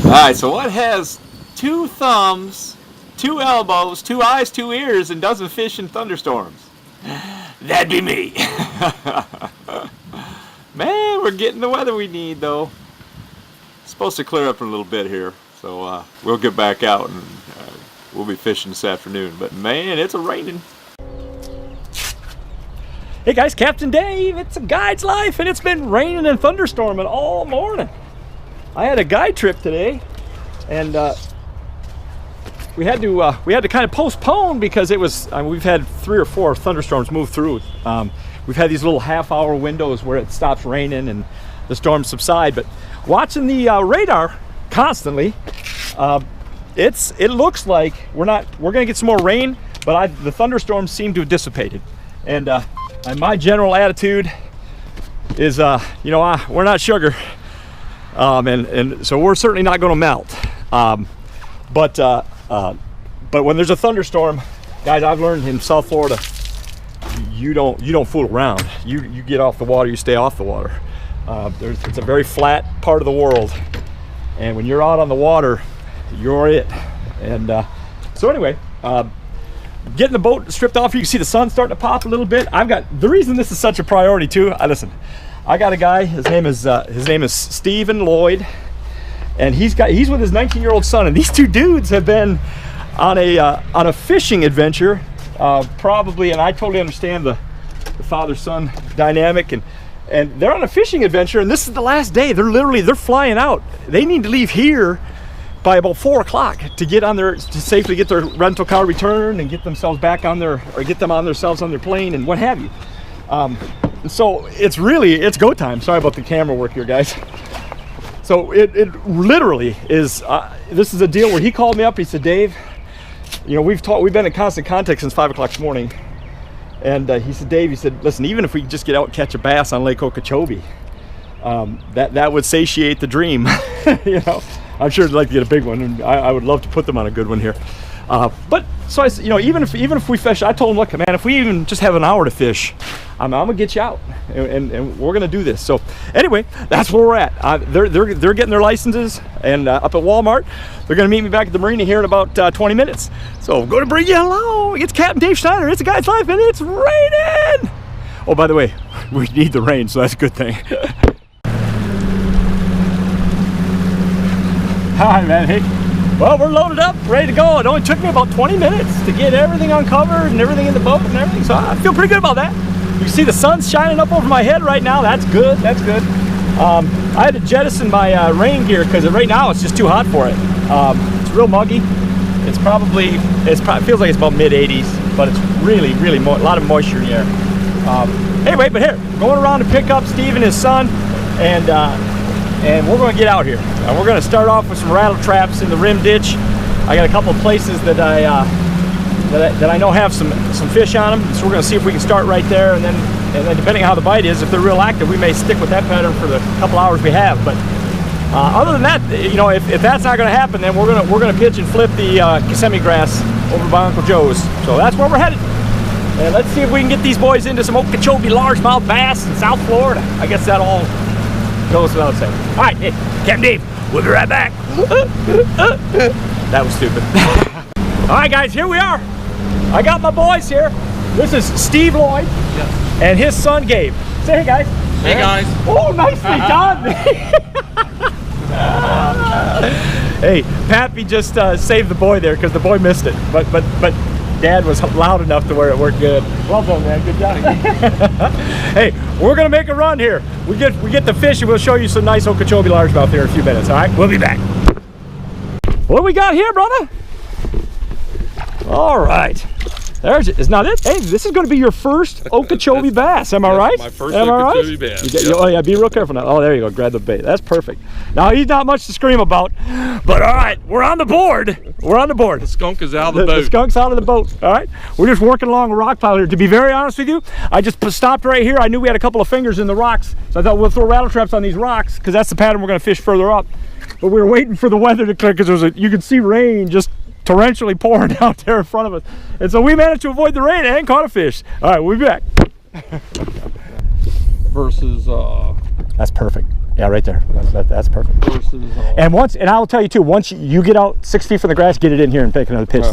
Alright, so what has 2 thumbs, 2 elbows, 2 eyes, 2 ears, and doesn't fish in thunderstorms? That'd be me. Man, we're getting the weather we need, though. It's supposed to clear up in a little bit here, so we'll get back out and we'll be fishing this afternoon. But man, it's raining. Hey guys, Captain Dave. It's a guide's life, and it's been raining and thunderstorming all morning. I had a guide trip today, and we had to kind of postpone because it was we've had 3 or 4 thunderstorms move through. We've had these little half-hour windows where it stops raining and the storms subside. But watching the radar constantly, it looks like we're gonna get some more rain, but the thunderstorms seem to have dissipated. And my general attitude is, we're not sugar. And so we're certainly not going to melt. But when there's a thunderstorm, guys, I've learned in South Florida, you don't fool around. You get off the water, you stay off the water. It's a very flat part of the world, and when you're out on the water, you're it. And so anyway, getting the boat stripped off, you can see the sun starting to pop a little bit. The reason this is such a priority too. Listen. I got a guy. His name is Stephen Lloyd, and he's with his 19-year-old son. And these 2 dudes have been on a fishing adventure, probably. And I totally understand the father-son dynamic. And they're on a fishing adventure. And this is the last day. They're flying out. They need to leave here by about 4 o'clock to safely get their rental car returned and get themselves back on themselves on their plane and what have you. So it's go time. Sorry about the camera work here, guys. So it literally is, this is a deal where he called me up. He said, Dave, we've been in constant contact since 5 o'clock this morning. And he said, Dave, listen, even if we just get out and catch a bass on Lake Okeechobee, that would satiate the dream. I'm sure I'd like to get a big one, and I would love to put them on a good one here. But so I said, even if we fish, I told him, look, man, if we even just have an hour to fish, I'm gonna get you out, and we're gonna do this. So anyway, that's where we're at. They're getting their licenses, and up at Walmart, they're gonna meet me back at the marina here in about 20 minutes. So I'm gonna bring you hello. It's Captain Dave Schneider. It's a guy's life, and it's raining. Oh, by the way, we need the rain, so that's a good thing. Hi, man. Hey. Well, we're loaded up, ready to go. It only took me about 20 minutes to get everything uncovered and everything in the boat and everything, so I feel pretty good about that. You can see the sun's shining up over my head right now. That's good, that's good. I had to jettison my rain gear because right now it's just too hot for it. It's real muggy. It feels like it's about mid-80s, but it's really, really a lot of moisture in the air. Anyway, but here, going around to pick up Steve and his son, and we're going to get out here. We're going to start off with some rattle traps in the rim ditch. I got a couple of places that I know have some fish on them, so we're going to see if we can start right there, and then depending on how the bite is, if they're real active, we may stick with that pattern for the couple hours we have. But other than that, if that's not going to happen, then we're going to pitch and flip the Kissimmee grass over by Uncle Joe's. So that's where we're headed. And let's see if we can get these boys into some Okeechobee largemouth bass in South Florida. I guess that all goes without saying. All right, hey, Captain Dave, we'll be right back. That was stupid. All right, guys, here we are. I got my boys here. This is Steve Lloyd, yes, and his son Gabe. Say hey, guys. Hey, guys. Oh, nicely done. Hey, Pappy just saved the boy there because the boy missed it, but Dad was loud enough to where it worked good. Well done, man. Good job. Hey, we're gonna make a run here. We get the fish, and we'll show you some nice Okeechobee largemouth here in a few minutes. All right, we'll be back. What do we got here, brother? All right. There's it. Now this, hey, this is going to be your first Okeechobee bass. Am I right? My first Okeechobee bass. Oh yeah, be real careful now. Oh, there you go. Grab the bait. That's perfect. Now he's not much to scream about, but all right, we're on the board. We're on the board. The skunk is out of the boat. The skunk's out of the boat. All right, we're just working along a rock pile here. To be very honest with you, I just stopped right here. I knew we had a couple of fingers in the rocks, so I thought we'll throw rattle traps on these rocks because that's the pattern we're going to fish further up. But we were waiting for the weather to clear because you could see rain just torrentially pouring out there in front of us, and so we managed to avoid the rain and caught a fish. All right, we'll be back. Versus that's perfect. Yeah, right there. That's perfect. And I will tell you too, once you get out 6 feet from the grass, get it in here and take another pitch.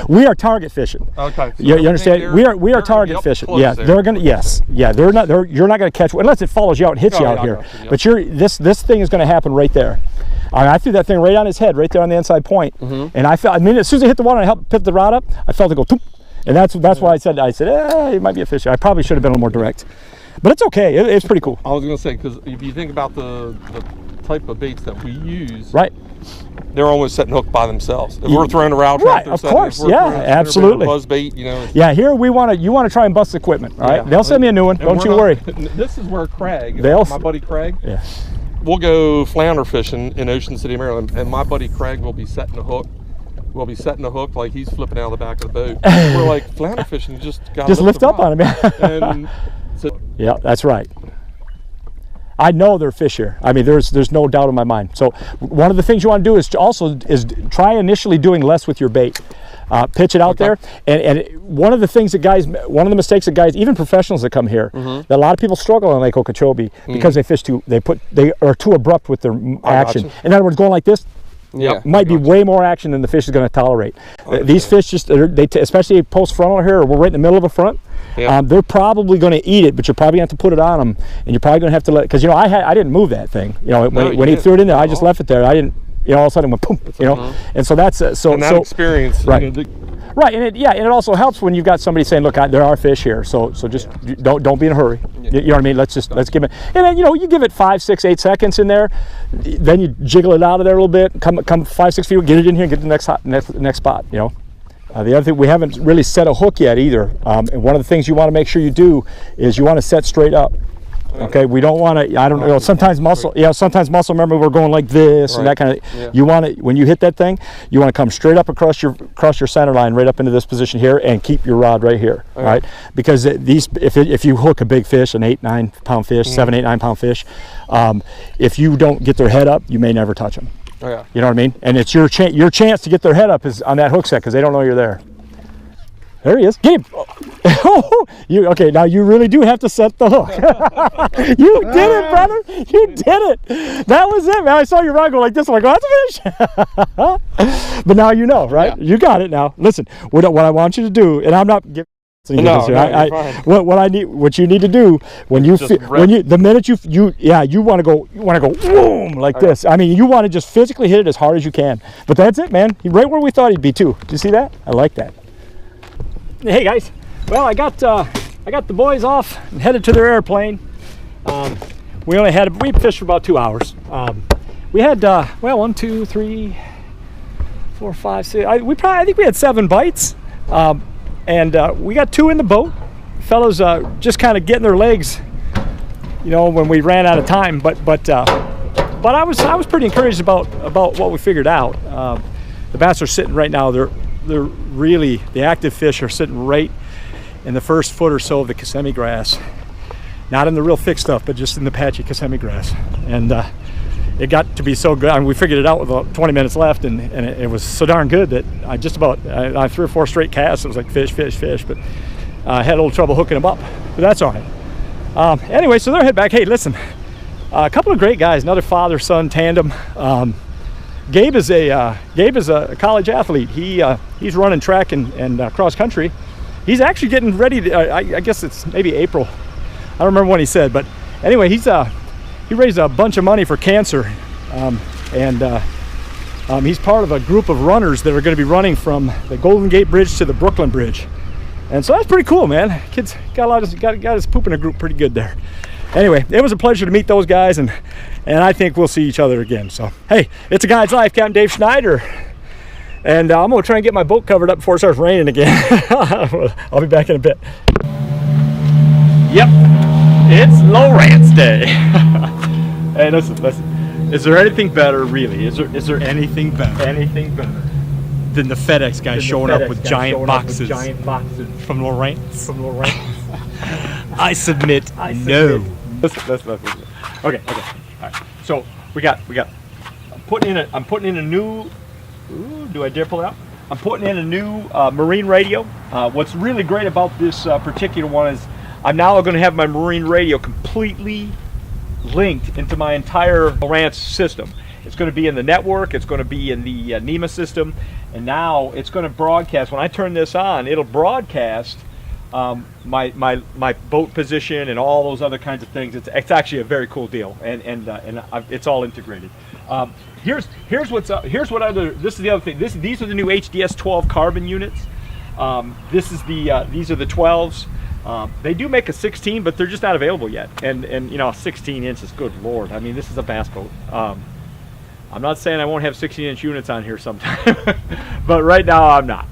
We are target fishing. Okay. So you understand? We are target fishing. Yeah, they're gonna. Yes. Yeah, they're not. You're not gonna catch unless it follows you out and hits you out here. But this thing is gonna happen right there. I threw that thing right on his head, right there on the inside point, and I felt. I mean, as soon as it hit the water and I helped pick the rod up, I felt it go. Toop, and that's why I said it might be a fish. I probably should have been a little more direct. But it's okay. It's pretty cool. I was going to say, because if you think about the type of baits that we use, right, they're almost setting hook by themselves. If we're throwing a route trap, right, of course, yeah, absolutely. Buzz bait, you know. Yeah, here you want to try and bust equipment, all right? They'll send me a new one. Don't you worry. This is where Craig, my buddy Craig, we'll go flounder fishing in Ocean City, Maryland, and my buddy Craig will be setting a hook. We'll be setting a hook like he's flipping out of the back of the boat. We're like, flounder fishing, just lift up on him. And yeah, that's right. I know they're fish here. I mean, there's no doubt in my mind. So one of the things you want to do is try initially doing less with your bait. Pitch it out there, and one of the things one of the mistakes that guys, even professionals that come here, that a lot of people struggle on Lake Okeechobee because they are too abrupt with their action. In other words, going like this. Might be way more action than the fish is going to tolerate. These fish especially post frontal here, or we're right in the middle of a front. They're probably going to eat it, but you're probably going to have to put it on them, and you're probably going to have to because I didn't move that thing. When he threw it in there, I just left it there. I didn't. All of a sudden it went boom. And so that's that experience, right? Right, and it also helps when you've got somebody saying, "Look, there are fish here, so just don't be in a hurry." You know what I mean? Let's give it, and then you give it 5, 6, 8 seconds in there, then you jiggle it out of there a little bit, come 5, 6 feet, get it in here, and get the next spot. The other thing, we haven't really set a hook yet either, and one of the things you want to make sure you do is you want to set straight up. Okay, we don't want to. I don't know. Sometimes muscle. Sometimes muscle. Remember, we're going like this and that kind of. You want to when you hit that thing, you want to come straight up across your center line, right up into this position here, and keep your rod right here, right? Because if you hook a big fish, an 8, 9 pound fish, 7, 8, 9 pound fish, if you don't get their head up, you may never touch them. You know what I mean? And it's your chance to get their head up is on that hook set because they don't know you're there. There he is. Get him. Okay, now you really do have to set the hook. You did it, brother. You did it. That was it, man. I saw your rod go like this. I'm like, oh, that's a fish. But now you know, right? You got it now. Listen, what I want you to do, and I'm not giving what you need to do when the minute you want to go boom like this. I mean, you want to just physically hit it as hard as you can. But that's it, man. Right where we thought he'd be too. Did you see that? I like that. Hey guys, well I got the boys off and headed to their airplane. We fished for about 2 hours. We had 1, 2, 3, 4, 5, 6. I think we had 7 bites, and we got 2 in the boat. Fellows just kind of getting their legs, when we ran out of time. But I was pretty encouraged about what we figured out. The bass are sitting right now. They're really, the active fish are sitting right in the first foot or so of the Kissimmee grass. Not in the real thick stuff, but just in the patchy Kissimmee grass. And it got to be so good. I mean, we figured it out with about 20 minutes left, and it was so darn good that I 3 or 4 straight casts. It was like fish, but I had a little trouble hooking them up. But that's all right. Anyway, so they're heading back. Hey, listen, a couple of great guys, another father-son tandem. Gabe is a college athlete. He's running track and cross country. He's actually getting ready to, I guess it's maybe April. I don't remember when he said, but anyway, he raised a bunch of money for cancer, and he's part of a group of runners that are going to be running from the Golden Gate Bridge to the Brooklyn Bridge, and so that's pretty cool, man. Kid's got his poop in a group pretty good there. Anyway, it was a pleasure to meet those guys, and I think we'll see each other again. So, hey, it's a Guide's Life, Captain Dave Schneider, and I'm going to try and get my boat covered up before it starts raining again. I'll be back in a bit. Yep, it's Lowrance Day. Hey, listen. Is there anything better, really? Is there anything better? Anything better than the FedEx guy showing up with giant boxes from Lowrance? I submit no. Let's okay. All right. So we got. I'm putting in a new. Ooh, do I dare pull it out? I'm putting in a new marine radio. What's really great about this particular one is I'm now going to have my marine radio completely linked into my entire ranch system. It's going to be in the network, it's going to be in the NEMA system, and now it's going to broadcast. When I turn this on, it'll broadcast my boat position and all those other kinds of things. It's actually a very cool deal, and it's all integrated. Here's what other. This is the other thing. These are the new HDS 12 carbon units. These are the 12s. They do make a 16, but they're just not available yet. And you know, 16 inches. Good Lord! I mean, this is a bass boat. I'm not saying I won't have 16-inch units on here sometime, but right now I'm not.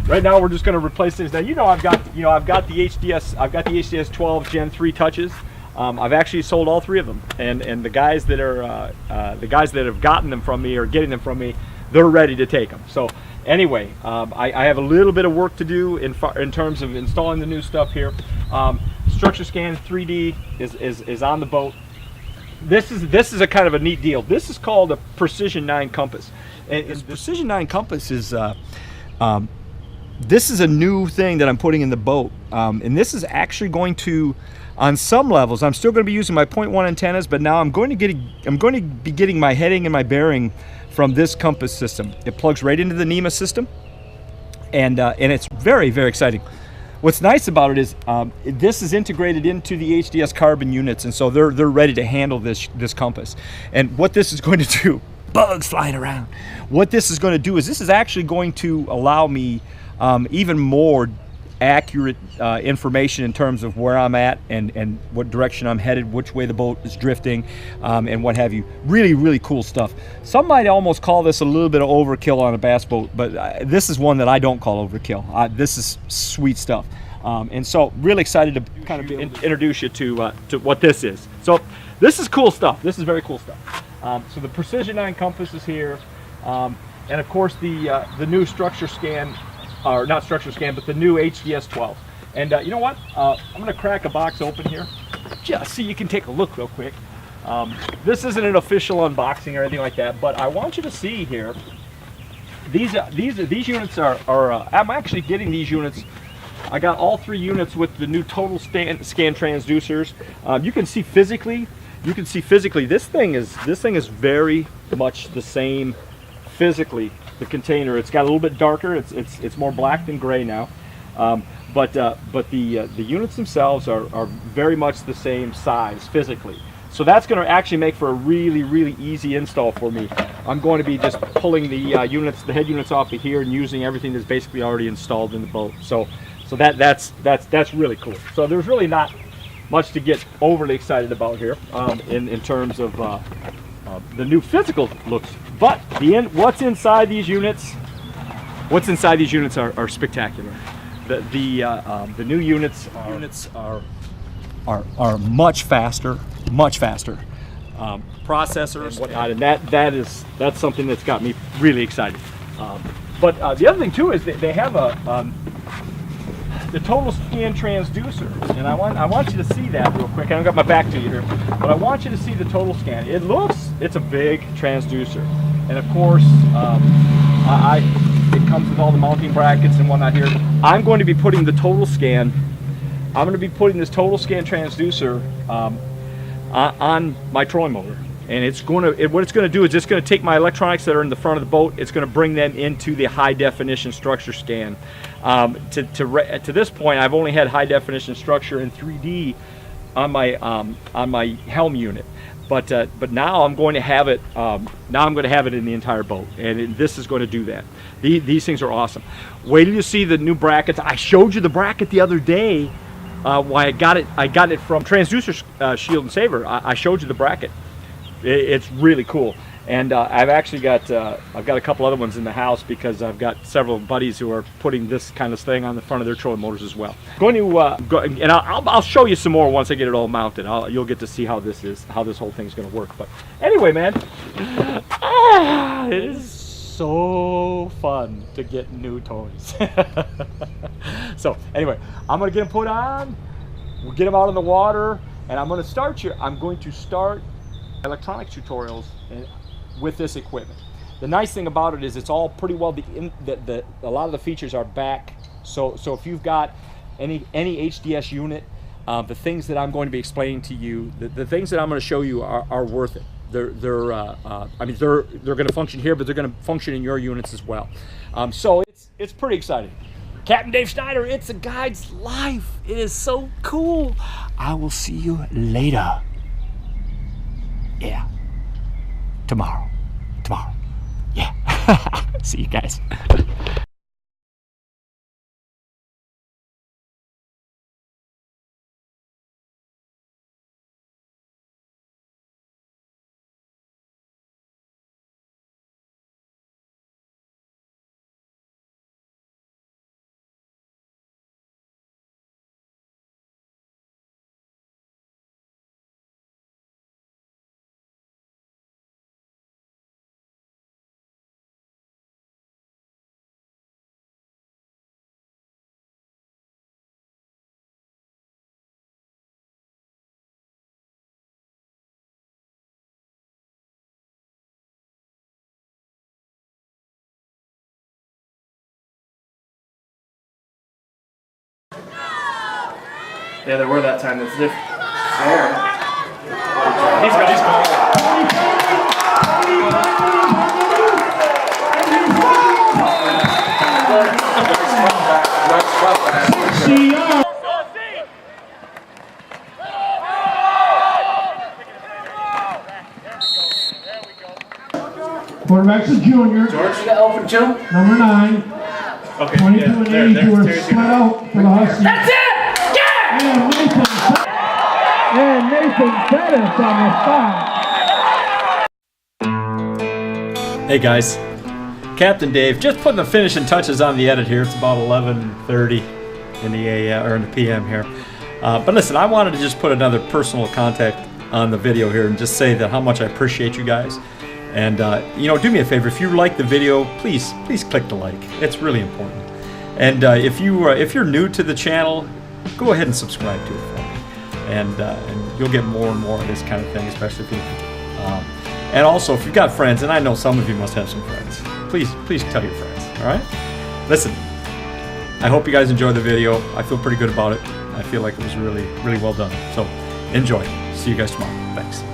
Right now we're just going to replace things. Now I've got the HDS 12 Gen 3 touches. I've actually sold all 3 of them, and the guys that have gotten them from me or getting them from me, they're ready to take them. So anyway, I have a little bit of work to do in terms of installing the new stuff here. Structure Scan 3D is on the boat. This is a kind of a neat deal. This is called a Precision 9 compass, and the Precision 9 compass is this is a new thing that I'm putting in the boat, and this is actually going to, on some levels, I'm still going to be using my 0.1 antennas, but now I'm going to be getting my heading and my bearing from this compass system. It plugs right into the NEMA system, and it's very, very exciting. What's nice about it is this is integrated into the HDS carbon units, and so they're ready to handle this compass. And what this is going to do, bugs flying around. What this is going to do is this is actually going to allow me even more accurate information in terms of where I'm at and what direction I'm headed, which way the boat is drifting, and what have you. Really, really cool stuff. Some might almost call this a little bit of overkill on a bass boat, but this is one that I don't call overkill. This is sweet stuff. And so really excited to kind of introduce you to what this is. So this is cool stuff. This is very cool stuff. So the Precision 9 compass is here, and of course the new Structure Scan, or not Structure Scan, but the new HDS 12. And you know what? I'm going to crack a box open here, just so you can take a look real quick. This isn't an official unboxing or anything like that, but I want you to see here. These units are I'm actually getting these units. I got all 3 units with the new total scan transducers. You can see physically. This thing is very much the same physically. The container, it's got a little bit darker. It's more black than gray now, but the units themselves are very much the same size physically. So that's going to actually make for a really, really easy install for me. I'm going to be just pulling the head units off of here and using everything that's basically already installed in the boat. So that's really cool. So there's really not much to get overly excited about here in terms of the new physical looks. But what's inside these units? What's inside these units are spectacular. The new units are much faster, processors and whatnot, and that's something that's got me really excited. But the other thing too is that they have the total scan transducer, and I want you to see that real quick. I haven't got my back to you here, but I want you to see the total scan. It's a big transducer, and of course it comes with all the mounting brackets and whatnot here. I'm going to be putting the total scan. I'm going to be putting this total scan transducer on my trolling motor, and what it's going to do is it's going to take my electronics that are in the front of the boat. It's going to bring them into the high definition structure scan. To this point, I've only had high definition structure in 3D on my helm unit, but now I'm going to have it. Now I'm going to have it in the entire boat, and this is going to do that. These things are awesome. Wait till you see the new brackets. I showed you the bracket the other day. Why I got it from Transducer Shield and Saver. I showed you the bracket. It's really cool, and I've actually got a couple other ones in the house because I've got several buddies who are putting this kind of thing on the front of their trolling motors as well. Going to go, and I'll show you some more once I get it all mounted. You'll get to see how this whole thing's going to work. But anyway, man, it is so fun to get new toys. So anyway, I'm gonna get them put on, we'll get them out in the water, and I'm going to start electronics tutorials with this equipment. The nice thing about it is it's all pretty well, a lot of the features are back, so if you've got any HDS unit, the things that I'm going to be explaining to you, the things that I'm going to show you are worth it. They're I mean, they're going to function here, but they're going to function in your units as well. So it's pretty exciting. Captain Dave Schneider, it's a guide's life. It is so cool. I will see you later. Yeah. Tomorrow. Yeah. See you guys. Yeah, there were that time. That's different. He's Quarterback's a junior. George, you got open jump? Number 9. Okay, 22 yeah, and there, 8 there, who are there's split your- out for the Huskies. That's it! And Nathan Pettis on the spot. Hey guys, Captain Dave, just putting the finishing touches on the edit here. It's about 11:30 in the AM or in the PM here. But listen, I wanted to just put another personal contact on the video here and just say that how much I appreciate you guys. And you know, do me a favor, if you like the video, please click the like. It's really important. And if you're new to the channel, go ahead and subscribe to it for me. And you'll get more and more of this kind of thing, especially if you. And also, if you've got friends, and I know some of you must have some friends, please tell your friends. All right? Listen, I hope you guys enjoyed the video. I feel pretty good about it. I feel like it was really well done. So enjoy. See you guys tomorrow. Thanks.